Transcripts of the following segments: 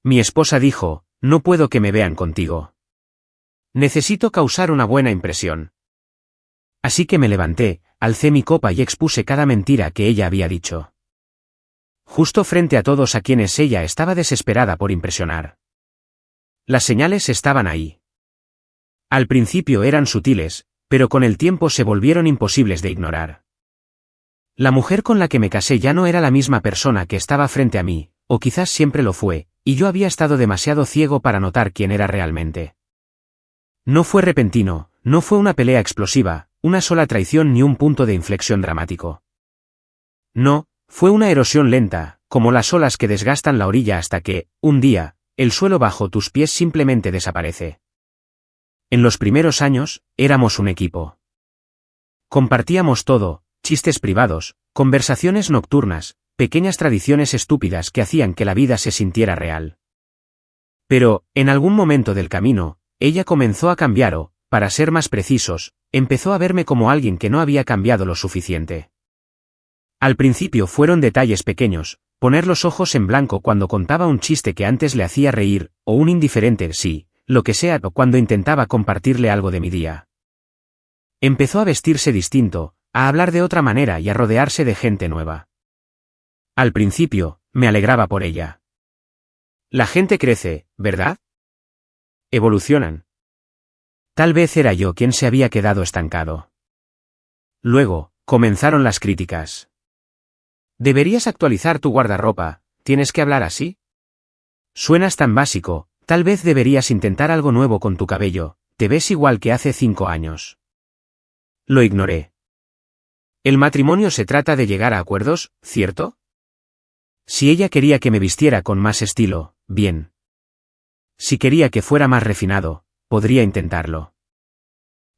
Mi esposa dijo, no puedo que me vean contigo. Necesito causar una buena impresión. Así que me levanté, alcé mi copa y expuse cada mentira que ella había dicho. Justo frente a todos a quienes ella estaba desesperada por impresionar. Las señales estaban ahí. Al principio eran sutiles, pero con el tiempo se volvieron imposibles de ignorar. La mujer con la que me casé ya no era la misma persona que estaba frente a mí, o quizás siempre lo fue, y yo había estado demasiado ciego para notar quién era realmente. No fue repentino, no fue una pelea explosiva, una sola traición ni un punto de inflexión dramático. No, fue una erosión lenta, como las olas que desgastan la orilla hasta que, un día, el suelo bajo tus pies simplemente desaparece. En los primeros años, éramos un equipo. Compartíamos todo, chistes privados, conversaciones nocturnas, pequeñas tradiciones estúpidas que hacían que la vida se sintiera real. Pero, en algún momento del camino, ella comenzó a cambiar o, para ser más precisos, empezó a verme como alguien que no había cambiado lo suficiente. Al principio fueron detalles pequeños, poner los ojos en blanco cuando contaba un chiste que antes le hacía reír, o un indiferente sí, lo que sea, o cuando intentaba compartirle algo de mi día. Empezó a vestirse distinto, a hablar de otra manera y a rodearse de gente nueva. Al principio, me alegraba por ella. La gente crece, ¿verdad? Evolucionan. Tal vez era yo quien se había quedado estancado. Luego, comenzaron las críticas. Deberías actualizar tu guardarropa, ¿tienes que hablar así? Suenas tan básico, tal vez deberías intentar algo nuevo con tu cabello, te ves igual que hace 5 años. Lo ignoré. El matrimonio se trata de llegar a acuerdos, ¿cierto? Si ella quería que me vistiera con más estilo, bien. Si quería que fuera más refinado, podría intentarlo.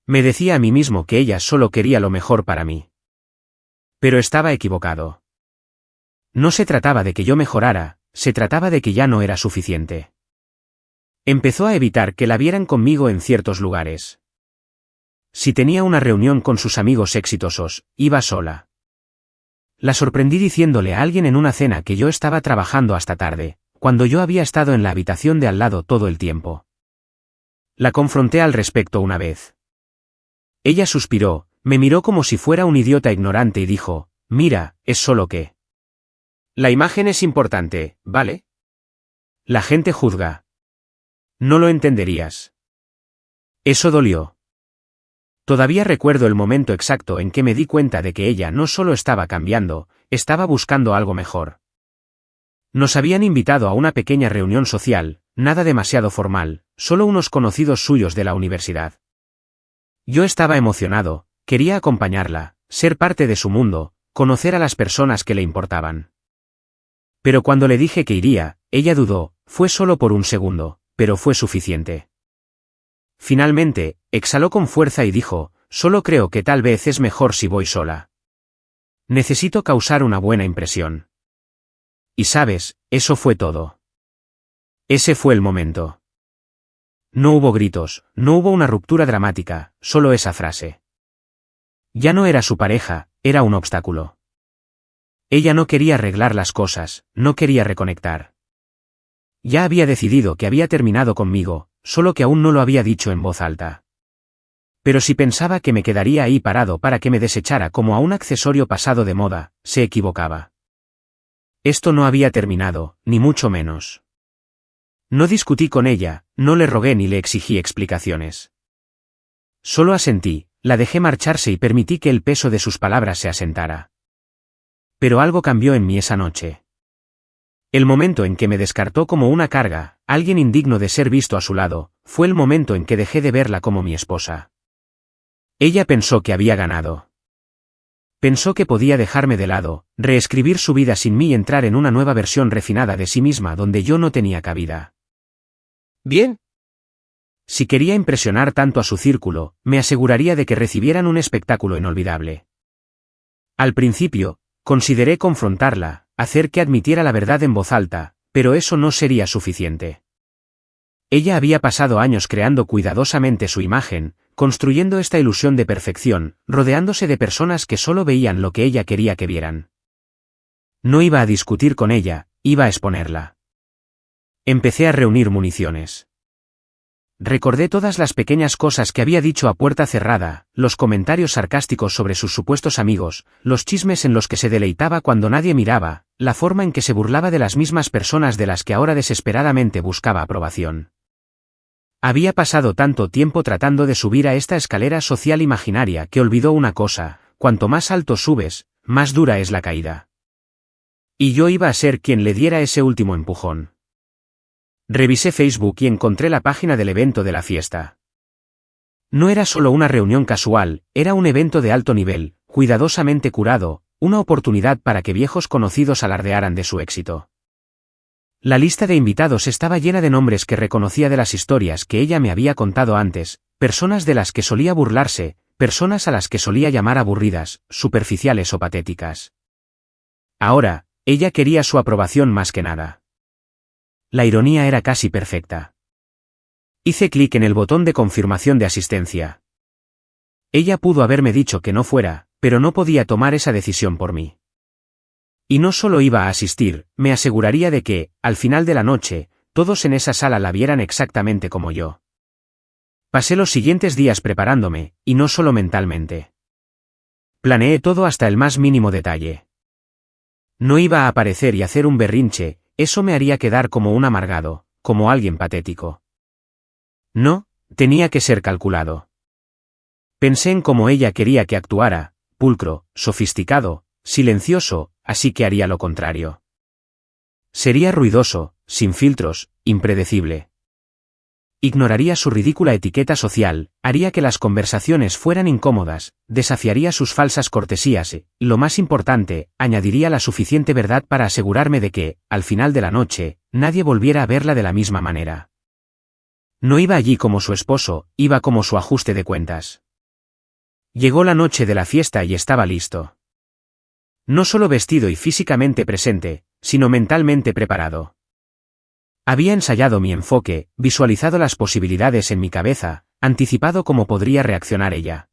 Me decía a mí mismo que ella solo quería lo mejor para mí. Pero estaba equivocado. No se trataba de que yo mejorara, se trataba de que ya no era suficiente. Empezó a evitar que la vieran conmigo en ciertos lugares. Si tenía una reunión con sus amigos exitosos, iba sola. La sorprendí diciéndole a alguien en una cena que yo estaba trabajando hasta tarde, cuando yo había estado en la habitación de al lado todo el tiempo. La confronté al respecto una vez. Ella suspiró, me miró como si fuera un idiota ignorante y dijo, mira, es solo que... La imagen es importante, ¿vale? La gente juzga. No lo entenderías. Eso dolió. Todavía recuerdo el momento exacto en que me di cuenta de que ella no solo estaba cambiando, estaba buscando algo mejor. Nos habían invitado a una pequeña reunión social, nada demasiado formal, solo unos conocidos suyos de la universidad. Yo estaba emocionado, quería acompañarla, ser parte de su mundo, conocer a las personas que le importaban. Pero cuando le dije que iría, ella dudó, fue solo por un segundo, pero fue suficiente. Finalmente, exhaló con fuerza y dijo, solo creo que tal vez es mejor si voy sola. Necesito causar una buena impresión. Y sabes, eso fue todo. Ese fue el momento. No hubo gritos, no hubo una ruptura dramática, solo esa frase. Ya no era su pareja, era un obstáculo. Ella no quería arreglar las cosas, no quería reconectar. Ya había decidido que había terminado conmigo, solo que aún no lo había dicho en voz alta. Pero si pensaba que me quedaría ahí parado para que me desechara como a un accesorio pasado de moda, se equivocaba. Esto no había terminado, ni mucho menos. No discutí con ella, no le rogué ni le exigí explicaciones. Solo asentí, la dejé marcharse y permití que el peso de sus palabras se asentara. Pero algo cambió en mí esa noche. El momento en que me descartó como una carga, alguien indigno de ser visto a su lado, fue el momento en que dejé de verla como mi esposa. Ella pensó que había ganado. Pensó que podía dejarme de lado, reescribir su vida sin mí y entrar en una nueva versión refinada de sí misma donde yo no tenía cabida. Bien. Si quería impresionar tanto a su círculo, me aseguraría de que recibieran un espectáculo inolvidable. Al principio, consideré confrontarla, hacer que admitiera la verdad en voz alta, pero eso no sería suficiente. Ella había pasado años creando cuidadosamente su imagen, construyendo esta ilusión de perfección, rodeándose de personas que solo veían lo que ella quería que vieran. No iba a discutir con ella, iba a exponerla. Empecé a reunir municiones. Recordé todas las pequeñas cosas que había dicho a puerta cerrada, los comentarios sarcásticos sobre sus supuestos amigos, los chismes en los que se deleitaba cuando nadie miraba, la forma en que se burlaba de las mismas personas de las que ahora desesperadamente buscaba aprobación. Había pasado tanto tiempo tratando de subir a esta escalera social imaginaria que olvidó una cosa: cuanto más alto subes, más dura es la caída. Y yo iba a ser quien le diera ese último empujón. Revisé Facebook y encontré la página del evento de la fiesta. No era solo una reunión casual, era un evento de alto nivel, cuidadosamente curado, una oportunidad para que viejos conocidos alardearan de su éxito. La lista de invitados estaba llena de nombres que reconocía de las historias que ella me había contado antes, personas de las que solía burlarse, personas a las que solía llamar aburridas, superficiales o patéticas. Ahora, ella quería su aprobación más que nada. La ironía era casi perfecta. Hice clic en el botón de confirmación de asistencia. Ella pudo haberme dicho que no fuera, pero no podía tomar esa decisión por mí. Y no solo iba a asistir, me aseguraría de que, al final de la noche, todos en esa sala la vieran exactamente como yo. Pasé los siguientes días preparándome, y no solo mentalmente. Planeé todo hasta el más mínimo detalle. No iba a aparecer y hacer un berrinche, eso me haría quedar como un amargado, como alguien patético. No, tenía que ser calculado. Pensé en cómo ella quería que actuara, pulcro, sofisticado, silencioso, así que haría lo contrario. Sería ruidoso, sin filtros, impredecible. Ignoraría su ridícula etiqueta social, haría que las conversaciones fueran incómodas, desafiaría sus falsas cortesías y, lo más importante, añadiría la suficiente verdad para asegurarme de que, al final de la noche, nadie volviera a verla de la misma manera. No iba allí como su esposo, iba como su ajuste de cuentas. Llegó la noche de la fiesta y estaba listo. No solo vestido y físicamente presente, sino mentalmente preparado. Había ensayado mi enfoque, visualizado las posibilidades en mi cabeza, anticipado cómo podría reaccionar ella.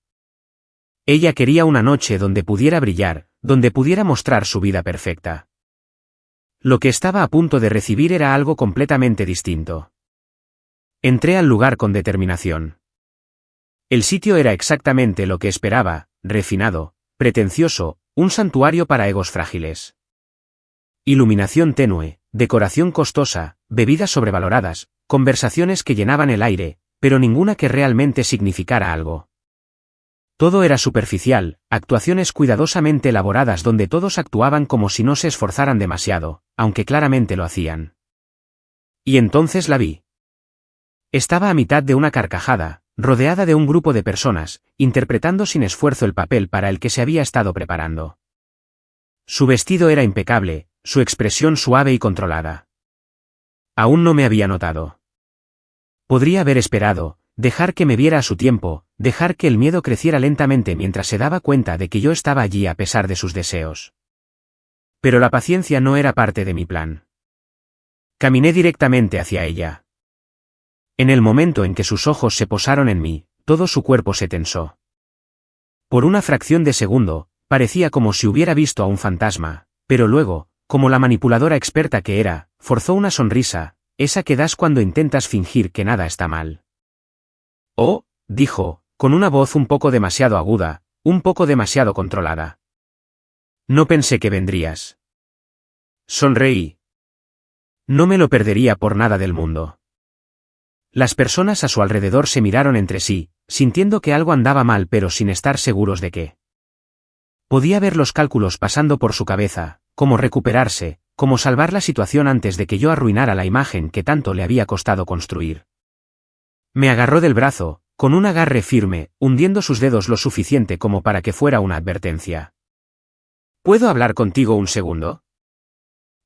Ella quería una noche donde pudiera brillar, donde pudiera mostrar su vida perfecta. Lo que estaba a punto de recibir era algo completamente distinto. Entré al lugar con determinación. El sitio era exactamente lo que esperaba, refinado, pretencioso, un santuario para egos frágiles. Iluminación tenue, decoración costosa, bebidas sobrevaloradas, conversaciones que llenaban el aire, pero ninguna que realmente significara algo. Todo era superficial, actuaciones cuidadosamente elaboradas donde todos actuaban como si no se esforzaran demasiado, aunque claramente lo hacían. Y entonces la vi. Estaba a mitad de una carcajada, rodeada de un grupo de personas, interpretando sin esfuerzo el papel para el que se había estado preparando. Su vestido era impecable, su expresión suave y controlada. Aún no me había notado. Podría haber esperado, dejar que me viera a su tiempo, dejar que el miedo creciera lentamente mientras se daba cuenta de que yo estaba allí a pesar de sus deseos. Pero la paciencia no era parte de mi plan. Caminé directamente hacia ella. En el momento en que sus ojos se posaron en mí, todo su cuerpo se tensó. Por una fracción de segundo, parecía como si hubiera visto a un fantasma, pero luego, como la manipuladora experta que era, forzó una sonrisa, esa que das cuando intentas fingir que nada está mal. Oh, dijo, con una voz un poco demasiado aguda, un poco demasiado controlada. No pensé que vendrías. Sonreí. No me lo perdería por nada del mundo. Las personas a su alrededor se miraron entre sí, sintiendo que algo andaba mal pero sin estar seguros de qué. Podía ver los cálculos pasando por su cabeza, cómo recuperarse, cómo salvar la situación antes de que yo arruinara la imagen que tanto le había costado construir. Me agarró del brazo, con un agarre firme, hundiendo sus dedos lo suficiente como para que fuera una advertencia. ¿Puedo hablar contigo un segundo?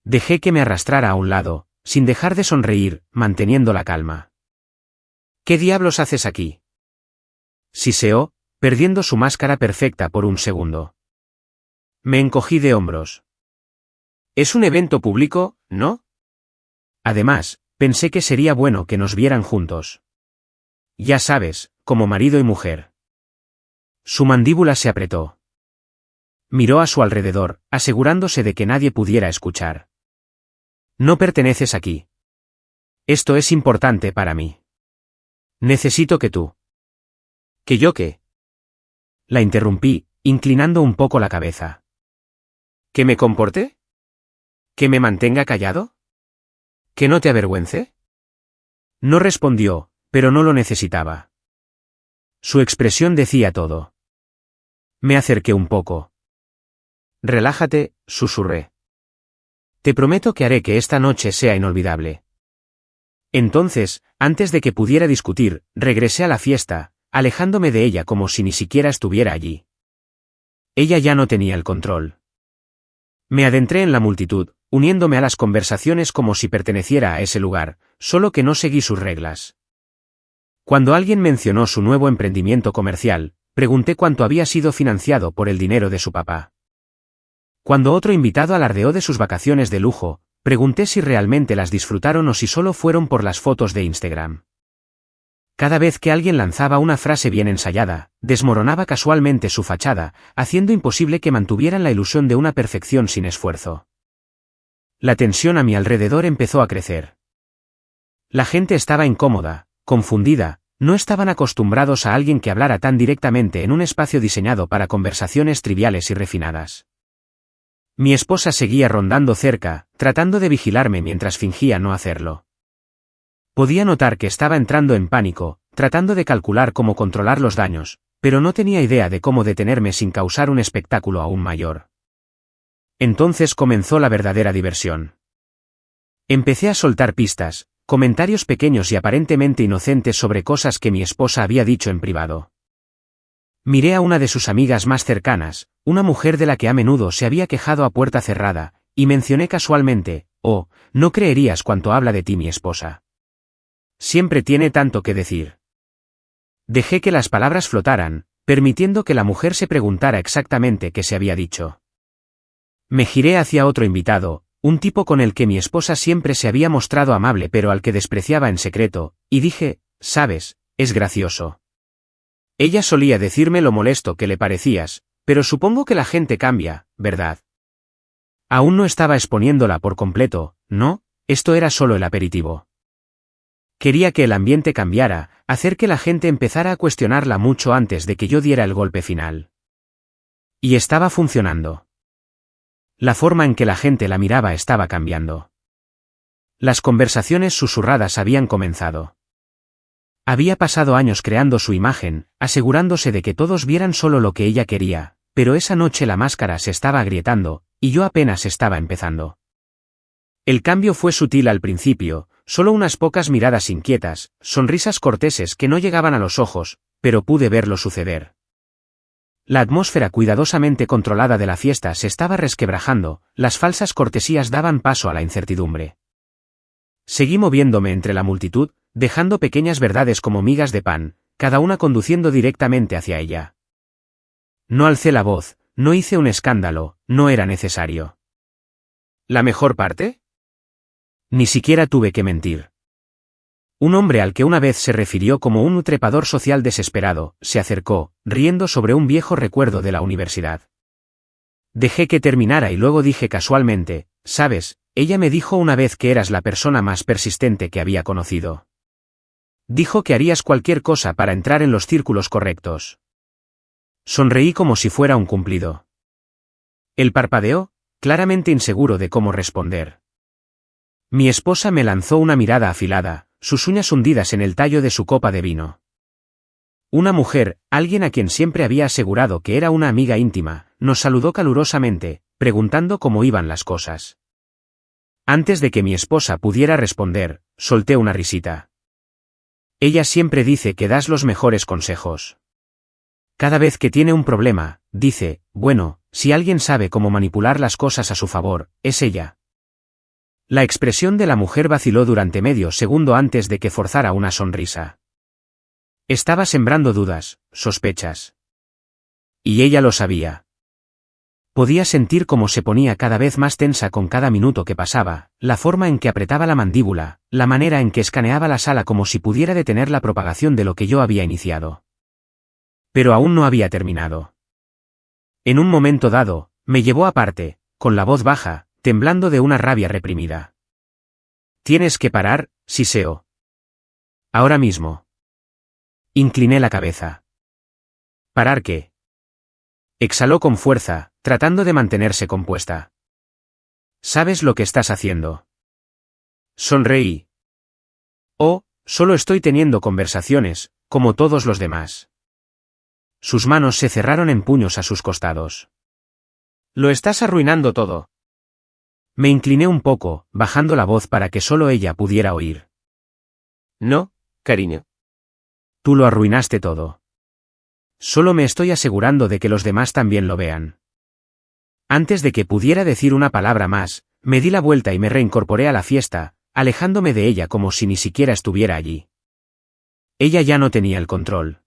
Dejé que me arrastrara a un lado, sin dejar de sonreír, manteniendo la calma. ¿Qué diablos haces aquí? Siseó, perdiendo su máscara perfecta por un segundo. Me encogí de hombros. Es un evento público, ¿no? Además, pensé que sería bueno que nos vieran juntos. Ya sabes, como marido y mujer. Su mandíbula se apretó. Miró a su alrededor, asegurándose de que nadie pudiera escuchar. No perteneces aquí. Esto es importante para mí. Necesito que tú. ¿Que yo qué? La interrumpí, inclinando un poco la cabeza. ¿Que me comporte? ¿Que me mantenga callado? ¿Que no te avergüence? No respondió, pero no lo necesitaba. Su expresión decía todo. Me acerqué un poco. Relájate, susurré. Te prometo que haré que esta noche sea inolvidable. Entonces, antes de que pudiera discutir, regresé a la fiesta, alejándome de ella como si ni siquiera estuviera allí. Ella ya no tenía el control. Me adentré en la multitud, uniéndome a las conversaciones como si perteneciera a ese lugar, solo que no seguí sus reglas. Cuando alguien mencionó su nuevo emprendimiento comercial, pregunté cuánto había sido financiado por el dinero de su papá. Cuando otro invitado alardeó de sus vacaciones de lujo, pregunté si realmente las disfrutaron o si solo fueron por las fotos de Instagram. Cada vez que alguien lanzaba una frase bien ensayada, desmoronaba casualmente su fachada, haciendo imposible que mantuvieran la ilusión de una perfección sin esfuerzo. La tensión a mi alrededor empezó a crecer. La gente estaba incómoda, confundida, no estaban acostumbrados a alguien que hablara tan directamente en un espacio diseñado para conversaciones triviales y refinadas. Mi esposa seguía rondando cerca, tratando de vigilarme mientras fingía no hacerlo. Podía notar que estaba entrando en pánico, tratando de calcular cómo controlar los daños, pero no tenía idea de cómo detenerme sin causar un espectáculo aún mayor. Entonces comenzó la verdadera diversión. Empecé a soltar pistas, comentarios pequeños y aparentemente inocentes sobre cosas que mi esposa había dicho en privado. Miré a una de sus amigas más cercanas, una mujer de la que a menudo se había quejado a puerta cerrada, y mencioné casualmente, «Oh, no creerías cuánto habla de ti mi esposa. Siempre tiene tanto que decir». Dejé que las palabras flotaran, permitiendo que la mujer se preguntara exactamente qué se había dicho. Me giré hacia otro invitado, un tipo con el que mi esposa siempre se había mostrado amable pero al que despreciaba en secreto, y dije, «Sabes, es gracioso. Ella solía decirme lo molesto que le parecías, pero supongo que la gente cambia, ¿verdad?» Aún no estaba exponiéndola por completo, ¿no? Esto era solo el aperitivo. Quería que el ambiente cambiara, hacer que la gente empezara a cuestionarla mucho antes de que yo diera el golpe final. Y estaba funcionando. La forma en que la gente la miraba estaba cambiando. Las conversaciones susurradas habían comenzado. Había pasado años creando su imagen, asegurándose de que todos vieran solo lo que ella quería, pero esa noche la máscara se estaba agrietando, y yo apenas estaba empezando. El cambio fue sutil al principio, solo unas pocas miradas inquietas, sonrisas corteses que no llegaban a los ojos, pero pude verlo suceder. La atmósfera cuidadosamente controlada de la fiesta se estaba resquebrajando, las falsas cortesías daban paso a la incertidumbre. Seguí moviéndome entre la multitud, dejando pequeñas verdades como migas de pan, cada una conduciendo directamente hacia ella. No alcé la voz, no hice un escándalo, no era necesario. ¿La mejor parte? Ni siquiera tuve que mentir. Un hombre al que una vez se refirió como un trepador social desesperado, se acercó, riendo sobre un viejo recuerdo de la universidad. Dejé que terminara y luego dije casualmente, «¿Sabes? Ella me dijo una vez que eras la persona más persistente que había conocido. Dijo que harías cualquier cosa para entrar en los círculos correctos». Sonreí como si fuera un cumplido. Él parpadeó, claramente inseguro de cómo responder. Mi esposa me lanzó una mirada afilada, sus uñas hundidas en el tallo de su copa de vino. Una mujer, alguien a quien siempre había asegurado que era una amiga íntima, nos saludó calurosamente, preguntando cómo iban las cosas. Antes de que mi esposa pudiera responder, solté una risita. Ella siempre dice que das los mejores consejos. Cada vez que tiene un problema, dice, bueno, si alguien sabe cómo manipular las cosas a su favor, es ella. La expresión de la mujer vaciló durante medio segundo antes de que forzara una sonrisa. Estaba sembrando dudas, sospechas. Y ella lo sabía. Podía sentir cómo se ponía cada vez más tensa con cada minuto que pasaba, la forma en que apretaba la mandíbula, la manera en que escaneaba la sala como si pudiera detener la propagación de lo que yo había iniciado. Pero aún no había terminado. En un momento dado, me llevó aparte, con la voz baja, temblando de una rabia reprimida. «Tienes que parar», Siseo. Ahora mismo. Incliné la cabeza. ¿Parar qué? Exhaló con fuerza, tratando de mantenerse compuesta. ¿Sabes lo que estás haciendo? Sonreí. Oh, solo estoy teniendo conversaciones, como todos los demás. Sus manos se cerraron en puños a sus costados. Lo estás arruinando todo. Me incliné un poco, bajando la voz para que solo ella pudiera oír. No, cariño. Tú lo arruinaste todo. Solo me estoy asegurando de que los demás también lo vean. Antes de que pudiera decir una palabra más, me di la vuelta y me reincorporé a la fiesta, alejándome de ella como si ni siquiera estuviera allí. Ella ya no tenía el control.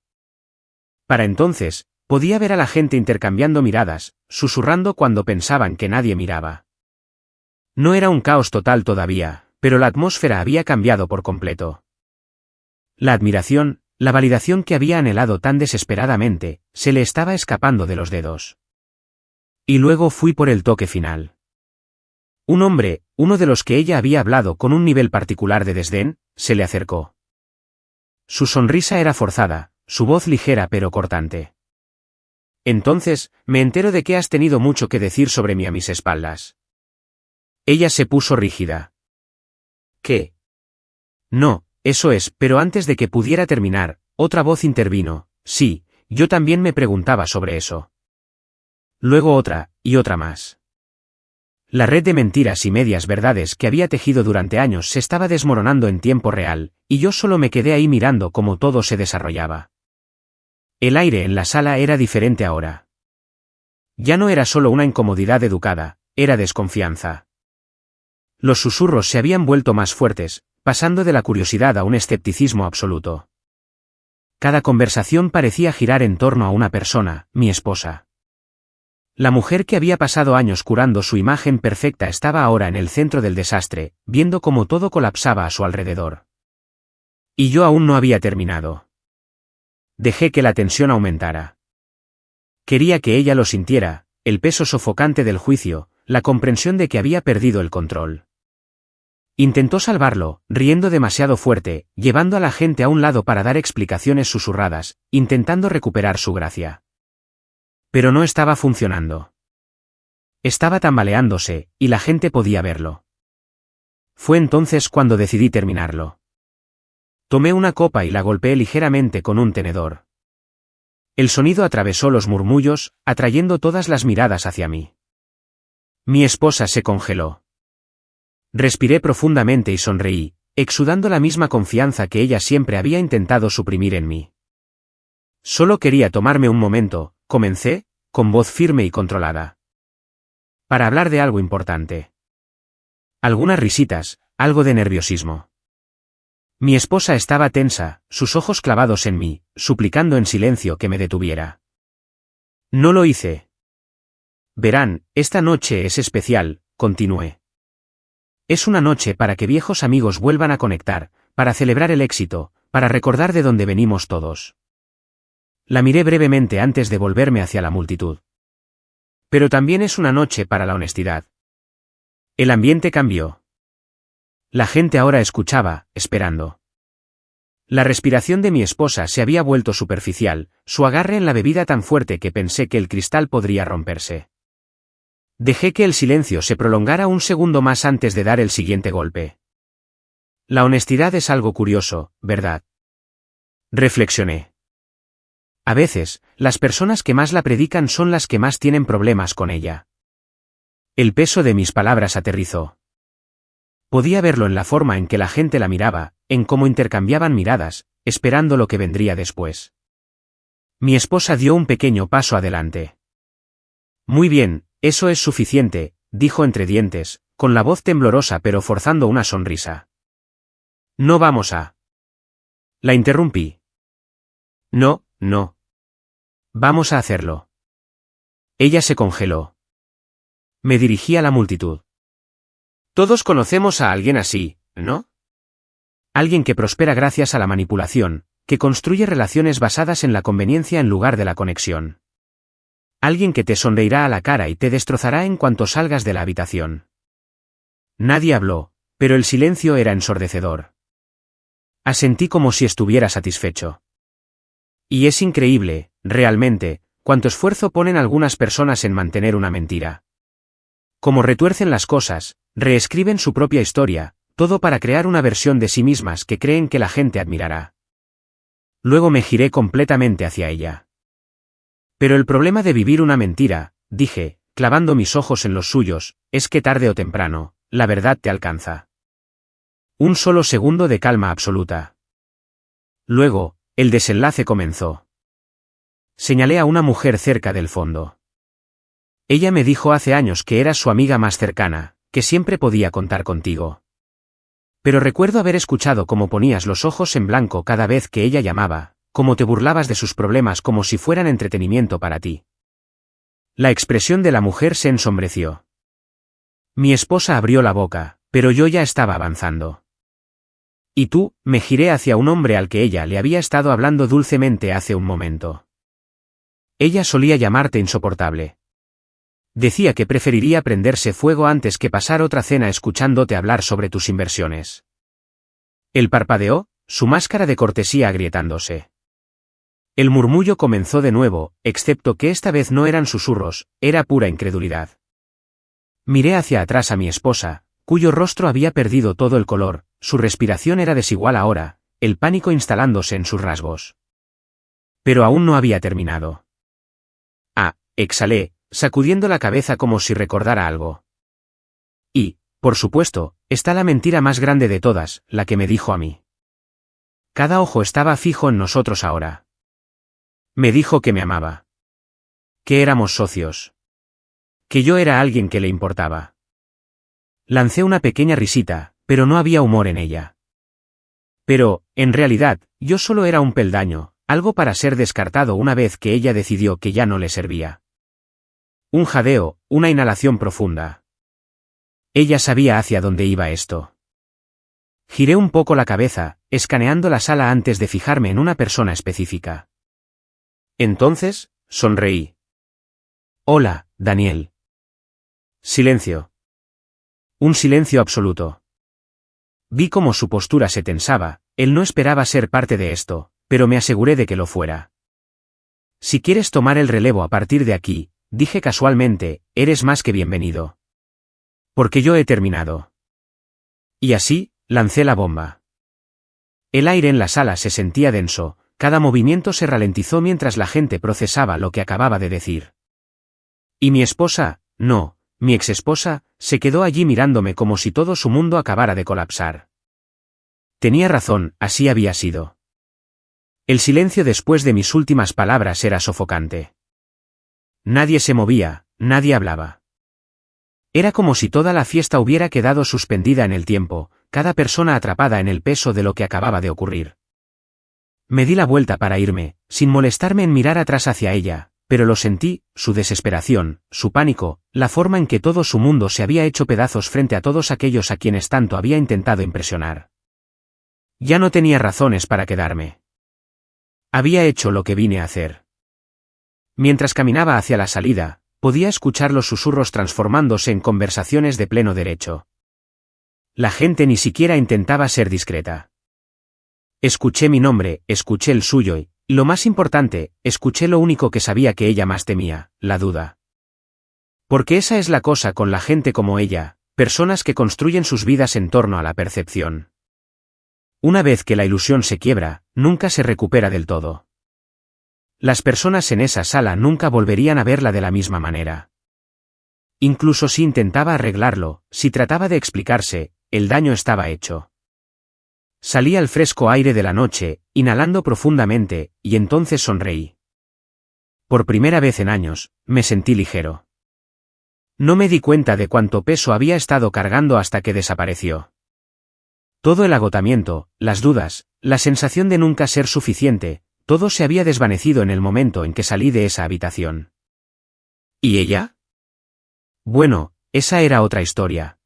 Para entonces, podía ver a la gente intercambiando miradas, susurrando cuando pensaban que nadie miraba. No era un caos total todavía, pero la atmósfera había cambiado por completo. La admiración, la validación que había anhelado tan desesperadamente, se le estaba escapando de los dedos. Y luego fui por el toque final. Un hombre, uno de los que ella había hablado con un nivel particular de desdén, se le acercó. Su sonrisa era forzada, su voz ligera pero cortante. Entonces, me entero de que has tenido mucho que decir sobre mí a mis espaldas. Ella se puso rígida. ¿Qué? No, eso es, pero antes de que pudiera terminar, otra voz intervino. Sí, yo también me preguntaba sobre eso. Luego otra, y otra más. La red de mentiras y medias verdades que había tejido durante años se estaba desmoronando en tiempo real, y yo solo me quedé ahí mirando cómo todo se desarrollaba. El aire en la sala era diferente ahora. Ya no era solo una incomodidad educada, era desconfianza. Los susurros se habían vuelto más fuertes, pasando de la curiosidad a un escepticismo absoluto. Cada conversación parecía girar en torno a una persona, mi esposa. La mujer que había pasado años curando su imagen perfecta estaba ahora en el centro del desastre, viendo cómo todo colapsaba a su alrededor. Y yo aún no había terminado. Dejé que la tensión aumentara. Quería que ella lo sintiera, el peso sofocante del juicio, la comprensión de que había perdido el control. Intentó salvarlo, riendo demasiado fuerte, llevando a la gente a un lado para dar explicaciones susurradas, intentando recuperar su gracia. Pero no estaba funcionando. Estaba tambaleándose, y la gente podía verlo. Fue entonces cuando decidí terminarlo. Tomé una copa y la golpeé ligeramente con un tenedor. El sonido atravesó los murmullos, atrayendo todas las miradas hacia mí. Mi esposa se congeló. Respiré profundamente y sonreí, exudando la misma confianza que ella siempre había intentado suprimir en mí. Solo quería tomarme un momento, comencé, con voz firme y controlada. Para hablar de algo importante. Algunas risitas, algo de nerviosismo. Mi esposa estaba tensa, sus ojos clavados en mí, suplicando en silencio que me detuviera. No lo hice. Verán, esta noche es especial, continué. Es una noche para que viejos amigos vuelvan a conectar, para celebrar el éxito, para recordar de dónde venimos todos. La miré brevemente antes de volverme hacia la multitud. Pero también es una noche para la honestidad. El ambiente cambió. La gente ahora escuchaba, esperando. La respiración de mi esposa se había vuelto superficial, su agarre en la bebida tan fuerte que pensé que el cristal podría romperse. Dejé que el silencio se prolongara un segundo más antes de dar el siguiente golpe. La honestidad es algo curioso, ¿verdad? Reflexioné. A veces, las personas que más la predican son las que más tienen problemas con ella. El peso de mis palabras aterrizó. Podía verlo en la forma en que la gente la miraba, en cómo intercambiaban miradas, esperando lo que vendría después. Mi esposa dio un pequeño paso adelante. Muy bien, eso es suficiente, dijo entre dientes, con la voz temblorosa pero forzando una sonrisa. No vamos a... La interrumpí. No, no. Vamos a hacerlo. Ella se congeló. Me dirigí a la multitud. Todos conocemos a alguien así, ¿no? Alguien que prospera gracias a la manipulación, que construye relaciones basadas en la conveniencia en lugar de la conexión. Alguien que te sonreirá a la cara y te destrozará en cuanto salgas de la habitación. Nadie habló, pero el silencio era ensordecedor. Asentí como si estuviera satisfecho. Y es increíble, realmente, cuánto esfuerzo ponen algunas personas en mantener una mentira. Cómo retuercen las cosas, reescriben su propia historia, todo para crear una versión de sí mismas que creen que la gente admirará. Luego me giré completamente hacia ella. Pero el problema de vivir una mentira, dije, clavando mis ojos en los suyos, es que tarde o temprano, la verdad te alcanza. Un solo segundo de calma absoluta. Luego, el desenlace comenzó. Señalé a una mujer cerca del fondo. Ella me dijo hace años que eras su amiga más cercana, que siempre podía contar contigo. Pero recuerdo haber escuchado cómo ponías los ojos en blanco cada vez que ella llamaba, cómo te burlabas de sus problemas como si fueran entretenimiento para ti. La expresión de la mujer se ensombreció. Mi esposa abrió la boca, pero yo ya estaba avanzando. Y tú, me giré hacia un hombre al que ella le había estado hablando dulcemente hace un momento. Ella solía llamarte insoportable. Decía que preferiría prenderse fuego antes que pasar otra cena escuchándote hablar sobre tus inversiones. Él parpadeó, su máscara de cortesía agrietándose. El murmullo comenzó de nuevo, excepto que esta vez no eran susurros, era pura incredulidad. Miré hacia atrás a mi esposa, cuyo rostro había perdido todo el color, su respiración era desigual ahora, el pánico instalándose en sus rasgos. Pero aún no había terminado. Exhalé, sacudiendo la cabeza como si recordara algo. Y, por supuesto, está la mentira más grande de todas, la que me dijo a mí. Cada ojo estaba fijo en nosotros ahora. Me dijo que me amaba. Que éramos socios. Que yo era alguien que le importaba. Lancé una pequeña risita, pero no había humor en ella. Pero, en realidad, yo solo era un peldaño, algo para ser descartado una vez que ella decidió que ya no le servía. Un jadeo, una inhalación profunda. Ella sabía hacia dónde iba esto. Giré un poco la cabeza, escaneando la sala antes de fijarme en una persona específica. Entonces, sonreí. Hola, Daniel. Silencio. Un silencio absoluto. Vi cómo su postura se tensaba, él no esperaba ser parte de esto, pero me aseguré de que lo fuera. Si quieres tomar el relevo a partir de aquí, dije casualmente, eres más que bienvenido. Porque yo he terminado. Y así, lancé la bomba. El aire en la sala se sentía denso, cada movimiento se ralentizó mientras la gente procesaba lo que acababa de decir. Y mi esposa, no, mi exesposa, se quedó allí mirándome como si todo su mundo acabara de colapsar. Tenía razón, así había sido. El silencio después de mis últimas palabras era sofocante. Nadie se movía, nadie hablaba. Era como si toda la fiesta hubiera quedado suspendida en el tiempo, cada persona atrapada en el peso de lo que acababa de ocurrir. Me di la vuelta para irme, sin molestarme en mirar atrás hacia ella, pero lo sentí, su desesperación, su pánico, la forma en que todo su mundo se había hecho pedazos frente a todos aquellos a quienes tanto había intentado impresionar. Ya no tenía razones para quedarme. Había hecho lo que vine a hacer. Mientras caminaba hacia la salida, podía escuchar los susurros transformándose en conversaciones de pleno derecho. La gente ni siquiera intentaba ser discreta. Escuché mi nombre, escuché el suyo y, lo más importante, escuché lo único que sabía que ella más temía, la duda. Porque esa es la cosa con la gente como ella, personas que construyen sus vidas en torno a la percepción. Una vez que la ilusión se quiebra, nunca se recupera del todo. Las personas en esa sala nunca volverían a verla de la misma manera. Incluso si intentaba arreglarlo, si trataba de explicarse, el daño estaba hecho. Salí al fresco aire de la noche, inhalando profundamente, y entonces sonreí. Por primera vez en años, me sentí ligero. No me di cuenta de cuánto peso había estado cargando hasta que desapareció. Todo el agotamiento, las dudas, la sensación de nunca ser suficiente, todo se había desvanecido en el momento en que salí de esa habitación. ¿Y ella? Bueno, esa era otra historia.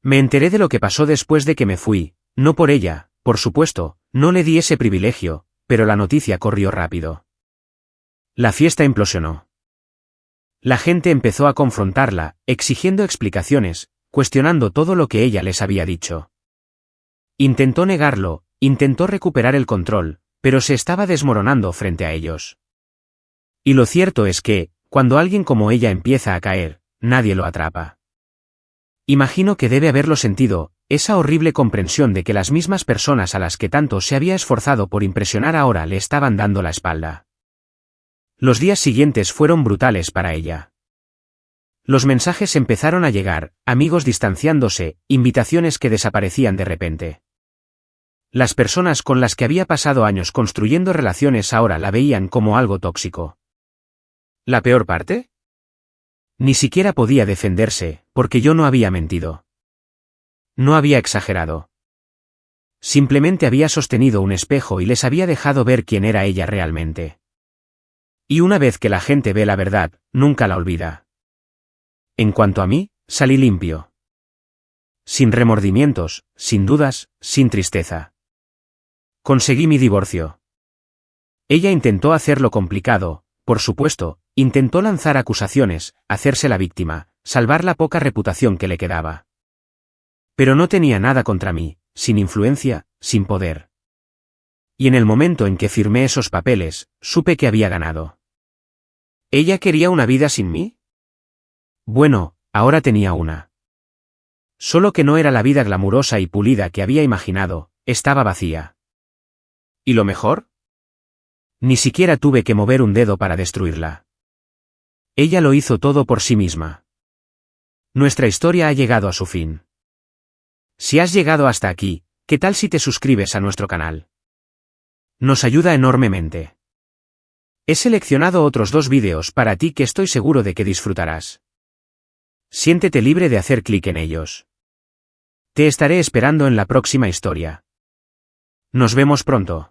Me enteré de lo que pasó después de que me fui, no por ella, por supuesto, no le di ese privilegio, pero la noticia corrió rápido. La fiesta implosionó. La gente empezó a confrontarla, exigiendo explicaciones, cuestionando todo lo que ella les había dicho. Intentó negarlo, Intentó recuperar el control, pero se estaba desmoronando frente a ellos. Y lo cierto es que, cuando alguien como ella empieza a caer, nadie lo atrapa. Imagino que debe haberlo sentido, esa horrible comprensión de que las mismas personas a las que tanto se había esforzado por impresionar ahora le estaban dando la espalda. Los días siguientes fueron brutales para ella. Los mensajes empezaron a llegar, amigos distanciándose, invitaciones que desaparecían de repente. Las personas con las que había pasado años construyendo relaciones ahora la veían como algo tóxico. ¿La peor parte? Ni siquiera podía defenderse, porque yo no había mentido. No había exagerado. Simplemente había sostenido un espejo y les había dejado ver quién era ella realmente. Y una vez que la gente ve la verdad, nunca la olvida. En cuanto a mí, salí limpio. Sin remordimientos, sin dudas, sin tristeza. Conseguí mi divorcio. Ella intentó hacerlo complicado, por supuesto, intentó lanzar acusaciones, hacerse la víctima, salvar la poca reputación que le quedaba. Pero no tenía nada contra mí, sin influencia, sin poder. Y en el momento en que firmé esos papeles, supe que había ganado. ¿Ella quería una vida sin mí? Bueno, ahora tenía una. Solo que no era la vida glamurosa y pulida que había imaginado, estaba vacía. ¿Y lo mejor? Ni siquiera tuve que mover un dedo para destruirla. Ella lo hizo todo por sí misma. Nuestra historia ha llegado a su fin. Si has llegado hasta aquí, ¿qué tal si te suscribes a nuestro canal? Nos ayuda enormemente. He seleccionado otros 2 vídeos para ti que estoy seguro de que disfrutarás. Siéntete libre de hacer clic en ellos. Te estaré esperando en la próxima historia. Nos vemos pronto.